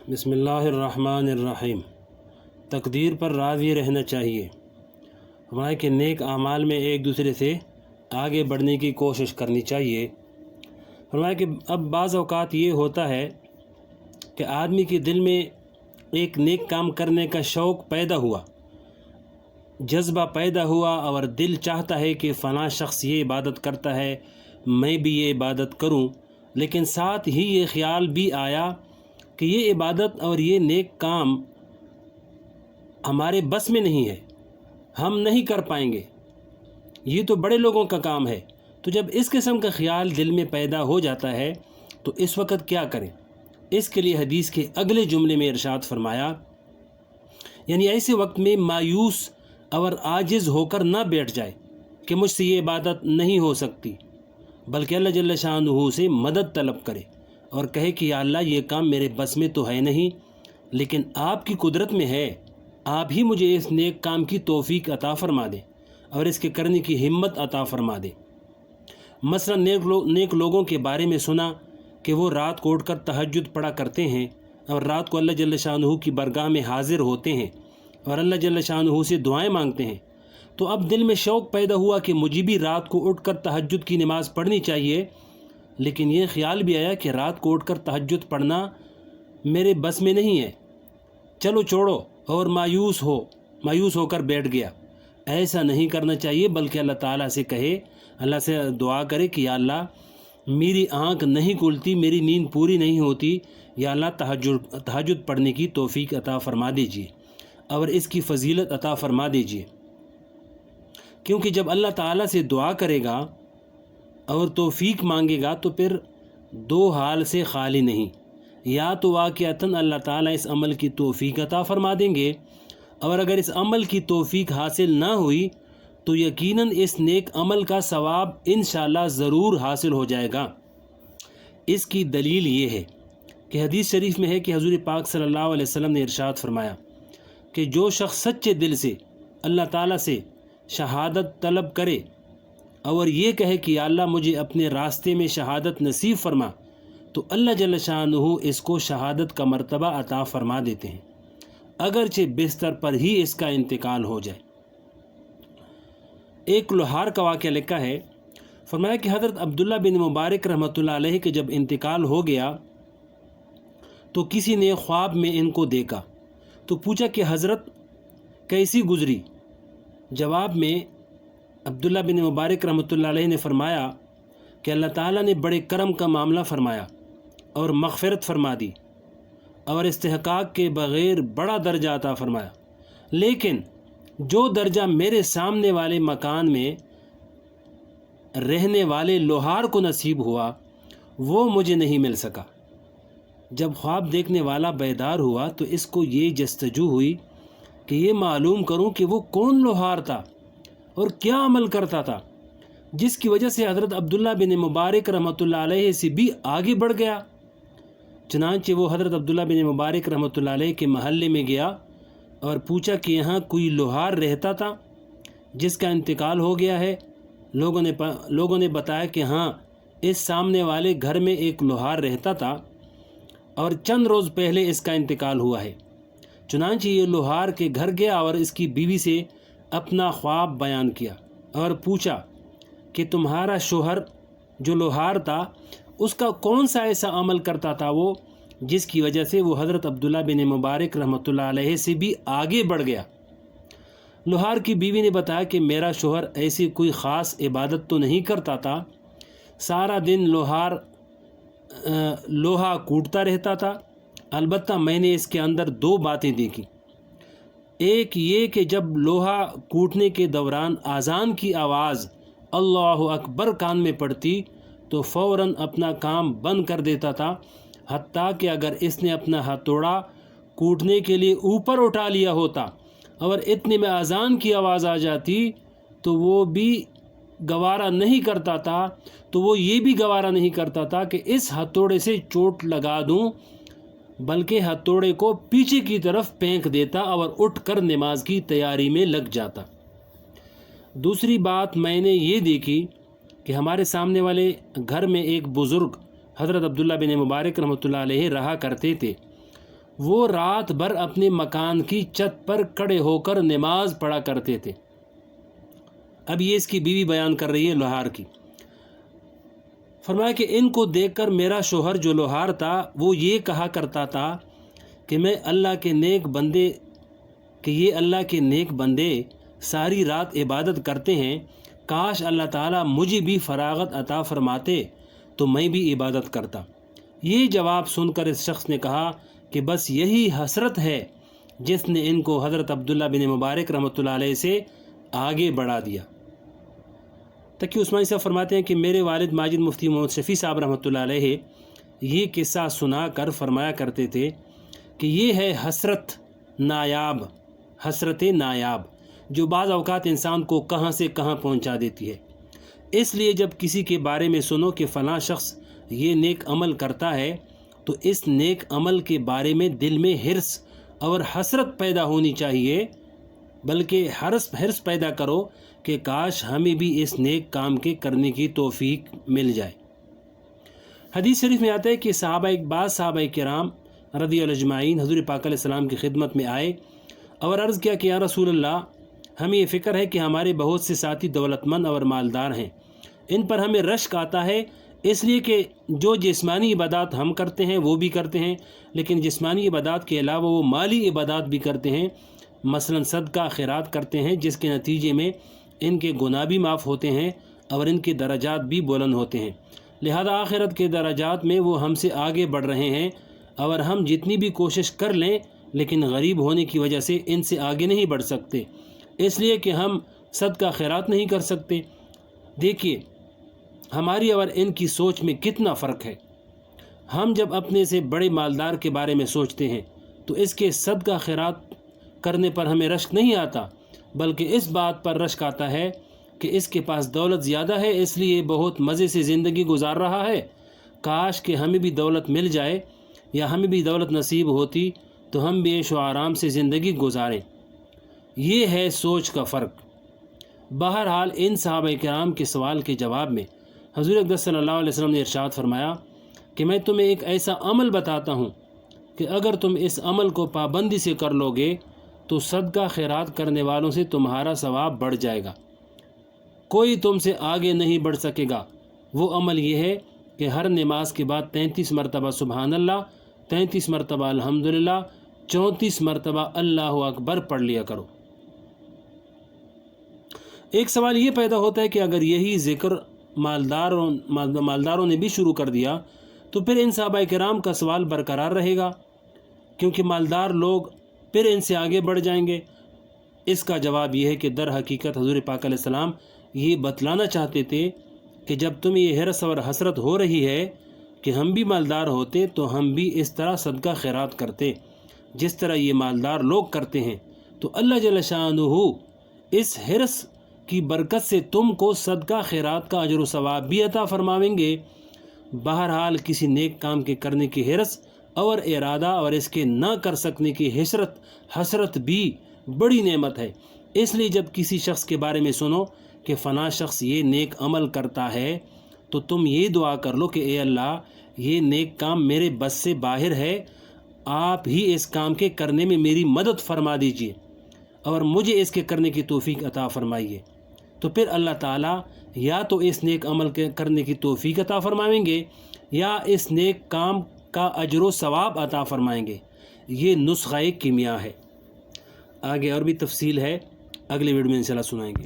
بسم اللہ الرحمن الرحیم۔ تقدیر پر راضی رہنا چاہیے۔ ہمارے کہ نیک اعمال میں ایک دوسرے سے آگے بڑھنے کی کوشش کرنی چاہیے۔ ہمارے کہ اب بعض اوقات یہ ہوتا ہے کہ آدمی کے دل میں ایک نیک کام کرنے کا شوق پیدا ہوا، جذبہ پیدا ہوا، اور دل چاہتا ہے کہ فلاں شخص یہ عبادت کرتا ہے، میں بھی یہ عبادت کروں، لیکن ساتھ ہی یہ خیال بھی آیا کہ یہ عبادت اور یہ نیک کام ہمارے بس میں نہیں ہے، ہم نہیں کر پائیں گے، یہ تو بڑے لوگوں کا کام ہے۔ تو جب اس قسم کا خیال دل میں پیدا ہو جاتا ہے تو اس وقت کیا کریں؟ اس کے لیے حدیث کے اگلے جملے میں ارشاد فرمایا، یعنی ایسے وقت میں مایوس اور عاجز ہو کر نہ بیٹھ جائے کہ مجھ سے یہ عبادت نہیں ہو سکتی، بلکہ اللہ جل شانہ سے مدد طلب کرے اور کہے کہ یا اللہ یہ کام میرے بس میں تو ہے نہیں، لیکن آپ کی قدرت میں ہے، آپ ہی مجھے اس نیک کام کی توفیق عطا فرما دیں اور اس کے کرنے کی ہمت عطا فرما دیں۔ مثلا نیک لوگوں کے بارے میں سنا کہ وہ رات کو اٹھ کر تہجد پڑھا کرتے ہیں اور رات کو اللہ جل شانہ کی بارگاہ میں حاضر ہوتے ہیں اور اللہ جل شانہ سے دعائیں مانگتے ہیں۔ تو اب دل میں شوق پیدا ہوا کہ مجھے بھی رات کو اٹھ کر تہجد کی نماز پڑھنی چاہیے، لیکن یہ خیال بھی آیا کہ رات کو اٹھ کر تہجد پڑھنا میرے بس میں نہیں ہے، چلو چھوڑو، اور مایوس ہو کر بیٹھ گیا۔ ایسا نہیں کرنا چاہیے، بلکہ اللہ تعالیٰ سے کہے، اللہ سے دعا کرے کہ یا اللہ میری آنکھ نہیں کھلتی، میری نیند پوری نہیں ہوتی، یا اللہ تہجد پڑھنے کی توفیق عطا فرما دیجیے اور اس کی فضیلت عطا فرما دیجیے۔ کیونکہ جب اللہ تعالیٰ سے دعا کرے گا اور توفیق مانگے گا تو پھر دو حال سے خالی نہیں، یا تو واقعتاً اللہ تعالیٰ اس عمل کی توفیق عطا فرما دیں گے، اور اگر اس عمل کی توفیق حاصل نہ ہوئی تو یقیناً اس نیک عمل کا ثواب انشاءاللہ ضرور حاصل ہو جائے گا۔ اس کی دلیل یہ ہے کہ حدیث شریف میں ہے کہ حضور پاک صلی اللہ علیہ وسلم نے ارشاد فرمایا کہ جو شخص سچے دل سے اللہ تعالیٰ سے شہادت طلب کرے اور یہ کہے کہ یا اللہ مجھے اپنے راستے میں شہادت نصیب فرما، تو اللہ جل شانہ اس کو شہادت کا مرتبہ عطا فرما دیتے ہیں، اگرچہ بستر پر ہی اس کا انتقال ہو جائے۔ ایک لوہار کا واقعہ لکھا ہے، فرمایا کہ حضرت عبداللہ بن مبارک رحمۃ اللہ علیہ کے جب انتقال ہو گیا تو کسی نے خواب میں ان کو دیکھا، تو پوچھا کہ حضرت کیسی گزری؟ جواب میں عبداللہ بن مبارک رحمۃ اللہ علیہ نے فرمایا کہ اللہ تعالیٰ نے بڑے کرم کا معاملہ فرمایا اور مغفرت فرما دی اور استحقاق کے بغیر بڑا درجہ عطا فرمایا، لیکن جو درجہ میرے سامنے والے مکان میں رہنے والے لوہار کو نصیب ہوا وہ مجھے نہیں مل سکا۔ جب خواب دیکھنے والا بیدار ہوا تو اس کو یہ جستجو ہوئی کہ یہ معلوم کروں کہ وہ کون لوہار تھا اور کیا عمل کرتا تھا جس کی وجہ سے حضرت عبداللہ بن مبارک رحمۃ اللہ علیہ سے بھی آگے بڑھ گیا۔ چنانچہ وہ حضرت عبداللہ بن مبارک رحمۃ اللہ علیہ کے محلے میں گیا اور پوچھا کہ یہاں کوئی لوہار رہتا تھا جس کا انتقال ہو گیا ہے؟ لوگوں نے بتایا کہ ہاں، اس سامنے والے گھر میں ایک لوہار رہتا تھا اور چند روز پہلے اس کا انتقال ہوا ہے۔ چنانچہ یہ لوہار کے گھر گیا اور اس کی بیوی سے اپنا خواب بیان کیا اور پوچھا کہ تمہارا شوہر جو لوہار تھا اس کا کون سا ایسا عمل کرتا تھا وہ جس کی وجہ سے وہ حضرت عبداللہ بن مبارک رحمۃ اللہ علیہ سے بھی آگے بڑھ گیا؟ لوہار کی بیوی نے بتایا کہ میرا شوہر ایسی کوئی خاص عبادت تو نہیں کرتا تھا، سارا دن لوہا کوٹتا رہتا تھا، البتہ میں نے اس کے اندر دو باتیں دیکھی۔ ایک یہ کہ جب لوہا کوٹنے کے دوران اذان کی آواز اللہ اکبر کان میں پڑتی تو فوراً اپنا کام بند کر دیتا تھا، حتیٰ کہ اگر اس نے اپنا ہتھوڑا کوٹنے کے لیے اوپر اٹھا لیا ہوتا اور اتنے میں اذان کی آواز آ جاتی تو وہ بھی گوارا نہیں کرتا تھا کہ اس ہتھوڑے سے چوٹ لگا دوں، بلکہ ہتھوڑے کو پیچھے کی طرف پھینک دیتا اور اٹھ کر نماز کی تیاری میں لگ جاتا۔ دوسری بات میں نے یہ دیکھی کہ ہمارے سامنے والے گھر میں ایک بزرگ حضرت عبداللہ بن مبارک رحمۃ اللہ علیہ رہا کرتے تھے۔ وہ رات بھر اپنے مکان کی چھت پر کھڑے ہو کر نماز پڑھا کرتے تھے۔ اب یہ اس کی بیوی بیان کر رہی ہے لوہار کی۔ فرمایا کہ ان کو دیکھ کر میرا شوہر جو لوہار تھا وہ یہ کہا کرتا تھا کہ یہ اللہ کے نیک بندے ساری رات عبادت کرتے ہیں، کاش اللہ تعالیٰ مجھے بھی فراغت عطا فرماتے تو میں بھی عبادت کرتا۔ یہ جواب سن کر اس شخص نے کہا کہ بس یہی حسرت ہے جس نے ان کو حضرت عبداللہ بن مبارک رحمۃ اللہ علیہ سے آگے بڑھا دیا۔ تقی عثمانی صاحب فرماتے ہیں کہ میرے والد ماجد مفتی محمد شفیع صاحب رحمۃ اللہ علیہ یہ قصہ سنا کر فرمایا کرتے تھے کہ یہ ہے حسرت نایاب جو بعض اوقات انسان کو کہاں سے کہاں پہنچا دیتی ہے۔ اس لیے جب کسی کے بارے میں سنو کہ فلاں شخص یہ نیک عمل کرتا ہے تو اس نیک عمل کے بارے میں دل میں حرص اور حسرت پیدا ہونی چاہیے، بلکہ حرص پیدا کرو کہ کاش ہمیں بھی اس نیک کام کے کرنے کی توفیق مل جائے۔ حدیث شریف میں آتا ہے کہ بعض صحابہ کرام رضی اللہ اجمعین حضور پاک علیہ السلام کی خدمت میں آئے اور عرض کیا کہ یا رسول اللہ، ہمیں یہ فکر ہے کہ ہمارے بہت سے ساتھی دولت مند اور مالدار ہیں، ان پر ہمیں رشک آتا ہے اس لیے کہ جو جسمانی عبادات ہم کرتے ہیں وہ بھی کرتے ہیں، لیکن جسمانی عبادات کے علاوہ وہ مالی عبادات بھی کرتے ہیں، مثلا صدقہ خیرات کرتے ہیں، جس کے نتیجے میں ان کے گناہ بھی معاف ہوتے ہیں اور ان کے درجات بھی بلند ہوتے ہیں، لہذا آخرت کے درجات میں وہ ہم سے آگے بڑھ رہے ہیں، اور ہم جتنی بھی کوشش کر لیں لیکن غریب ہونے کی وجہ سے ان سے آگے نہیں بڑھ سکتے، اس لیے کہ ہم صدقہ خیرات نہیں کر سکتے۔ دیکھیے ہماری اور ان کی سوچ میں کتنا فرق ہے۔ ہم جب اپنے سے بڑے مالدار کے بارے میں سوچتے ہیں تو اس کے صدقہ خیرات کرنے پر ہمیں رشک نہیں آتا، بلکہ اس بات پر رشک آتا ہے کہ اس کے پاس دولت زیادہ ہے اس لیے بہت مزے سے زندگی گزار رہا ہے، کاش کہ ہمیں بھی دولت مل جائے یا ہمیں بھی دولت نصیب ہوتی تو ہم بھی عیش و آرام سے زندگی گزاریں۔ یہ ہے سوچ کا فرق۔ بہرحال ان صحابہ کرام کے سوال کے جواب میں حضور اقدس صلی اللہ علیہ وسلم نے ارشاد فرمایا کہ میں تمہیں ایک ایسا عمل بتاتا ہوں کہ اگر تم اس عمل کو پابندی سے کر لو گے تو صدقہ خیرات کرنے والوں سے تمہارا ثواب بڑھ جائے گا، کوئی تم سے آگے نہیں بڑھ سکے گا۔ وہ عمل یہ ہے کہ ہر نماز کے بعد 33 مرتبہ سبحان اللہ، 33 مرتبہ الحمدللہ، 34 مرتبہ اللہ اکبر پڑھ لیا کرو۔ ایک سوال یہ پیدا ہوتا ہے کہ اگر یہی ذکر مالداروں نے بھی شروع کر دیا تو پھر ان صحابہ کرام کا سوال برقرار رہے گا، کیونکہ مالدار لوگ پھر ان سے آگے بڑھ جائیں گے۔ اس کا جواب یہ ہے کہ در حقیقت حضور پاک علیہ السلام یہ بتلانا چاہتے تھے کہ جب تمہیں یہ حرص اور حسرت ہو رہی ہے کہ ہم بھی مالدار ہوتے تو ہم بھی اس طرح صدقہ خیرات کرتے جس طرح یہ مالدار لوگ کرتے ہیں، تو اللہ جل شانہ اس حرص کی برکت سے تم کو صدقہ خیرات کا اجر و ثواب بھی عطا فرمائیں گے۔ بہرحال کسی نیک کام کے کرنے کی حرص اور ارادہ اور اس کے نہ کر سکنے کی حسرت بھی بڑی نعمت ہے۔ اس لیے جب کسی شخص کے بارے میں سنو کہ فلاں شخص یہ نیک عمل کرتا ہے تو تم یہ دعا کر لو کہ اے اللہ یہ نیک کام میرے بس سے باہر ہے، آپ ہی اس کام کے کرنے میں میری مدد فرما دیجئے اور مجھے اس کے کرنے کی توفیق عطا فرمائیے، تو پھر اللہ تعالیٰ یا تو اس نیک عمل کے کرنے کی توفیق عطا فرمائیں گے یا اس نیک کام کا اجر و ثواب عطا فرمائیں گے۔ یہ نسخہ کیمیا ہے۔ آگے اور بھی تفصیل ہے، اگلے ویڈیو میں انشاءاللہ سنائیں گے۔